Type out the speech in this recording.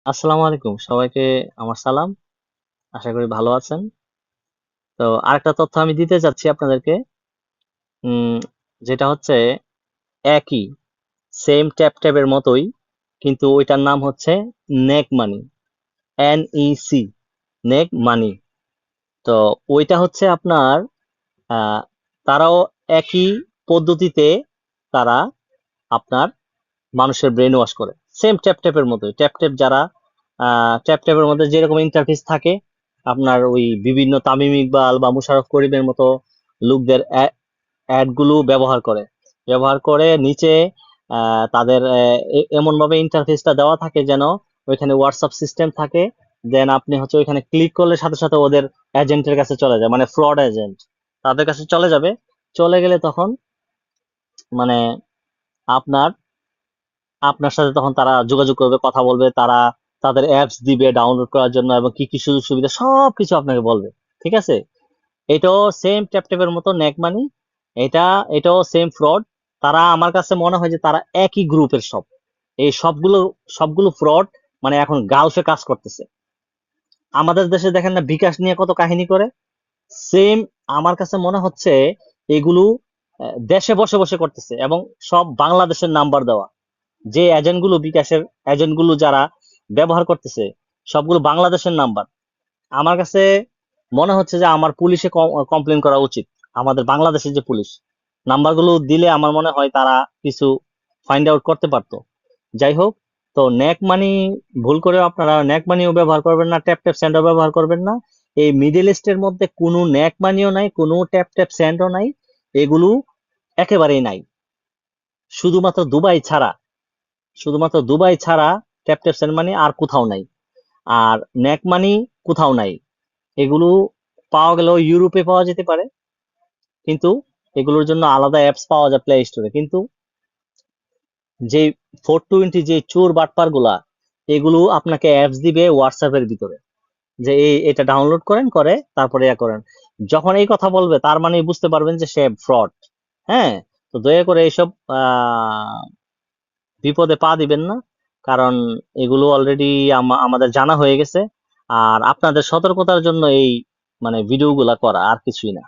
আসসালামু আলাইকুম সবাইকে। আমার সালাম। আশা করি ভালো আছেন। তো আরেকটা তথ্য আমি দিতে যাচ্ছি আপনাদেরকে। উম, যেটা হচ্ছে একই সেম ট্যাপ ট্যাপের মতোই, কিন্তু ওইটার নাম হচ্ছে নেক মানি। NEC, নেক মানি। তো ওইটা হচ্ছে আপনার আহ, তারাও একই পদ্ধতিতে তারা আপনার মানুষের ব্রেন ওয়াশ করে। সেম ট্যাপ ট্যাপের মতোই। ট্যাপ ট্যাপ যারা ট্যাপ ট্যাপের মধ্যে যেরকম ইন্টারফেস থাকে, আপনার ওই বিভিন্ন তামিম ইকবাল বা মুশাররফ করিমের মতো লোকদের অ্যাড গুলো ব্যবহার করে নিচে তাদের এমন ভাবে ইন্টারফেসটা দেওয়া থাকে যেন ওইখানে হোয়াটসঅ্যাপ সিস্টেম থাকে। দেন আপনি হচ্ছে ওইখানে ক্লিক করলে সাথে সাথে ওদের এজেন্টের কাছে চলে যায়, মানে ফ্রড এজেন্ট তাদের কাছে চলে যাবে। চলে গেলে তখন মানে আপনার আপনার সাথে তখন তারা যোগাযোগ করবে, কথা বলবে, তারা তাদের অ্যাপস দিবে ডাউনলোড করার জন্য এবং কি কি সুযোগ সুবিধা সবকিছু আপনাকে বলবে। ঠিক আছে? এটাও সেম ট্যাপট্যাপের মতো নেক মানি। এটা এটাও সেম ফ্রড। তারা আমার কাছে মনে হয় যে তারা একই গ্রুপের সব। এই সবগুলো সবগুলো ফ্রড, মানে এখন গালফে কাজ করতেছে। আমাদের দেশে দেখেন না বিকাশ নিয়ে কত কাহিনী করে, সেম আমার কাছে মনে হচ্ছে এগুলো দেশে বসে বসে করতেছে, এবং সব বাংলাদেশের নাম্বার দেওয়া। যে এজেন্ট গুলো, বিকাশের এজেন্ট গুলো যারা ব্যবহার করতেছে, সবগুলো বাংলাদেশের নাম্বার। আমার কাছে মনে হচ্ছে যে আমার পুলিশে কমপ্লেন করা উচিত। আমাদের বাংলাদেশের যে পুলিশ, নাম্বারগুলো দিলে আমার মনে হয় তারা কিছু ফাইন্ড আউট করতে পারতো। যাই হোক, তো নেক মানি ভুল করে আপনারা নেক মানিও ব্যবহার করবেন না, ট্যাপ ট্যাপ স্যান্ডও ব্যবহার করবেন না। এই মিডল ইস্টের মধ্যে কোনো নেক মানিও নাই, কোনো ট্যাপ ট্যাপ স্যান্ডও নাই। এগুলো একেবারেই নাই। শুধুমাত্র দুবাই ছাড়া, শুধুমাত্র দুবাই ছাড়া ট্যাপ ট্যাপ সেন্ড মানি আর কোথাও নাই। আর নেক মানি কোথাও নাই। এগুলো পাওয়া গেলেও ইউরোপে পাওয়া যেতে পারে, কিন্তু এগুলোর জন্য আলাদা অ্যাপস পাওয়া যায় প্লে স্টোরে। কিন্তু যে 420 যে চোর বাটপার গুলা, এগুলো আপনাকে অ্যাপস দিবে হোয়াটসঅ্যাপ এর ভিতরে, যে এটা ডাউনলোড করেন, করে তারপরে ইয়া করেন। যখন এই কথা বলবে তার মানে বুঝতে পারবেন যে সে ফ্রড। হ্যাঁ, তো দয়া করে এইসব আহ বিপদে পা দিবেন না, কারণ এগুলো অলরেডি আমাদের জানা হয়ে গেছে। আর আপনাদের সতর্কতার জন্য এই মানে ভিডিওগুলা করা, আর কিছুই না।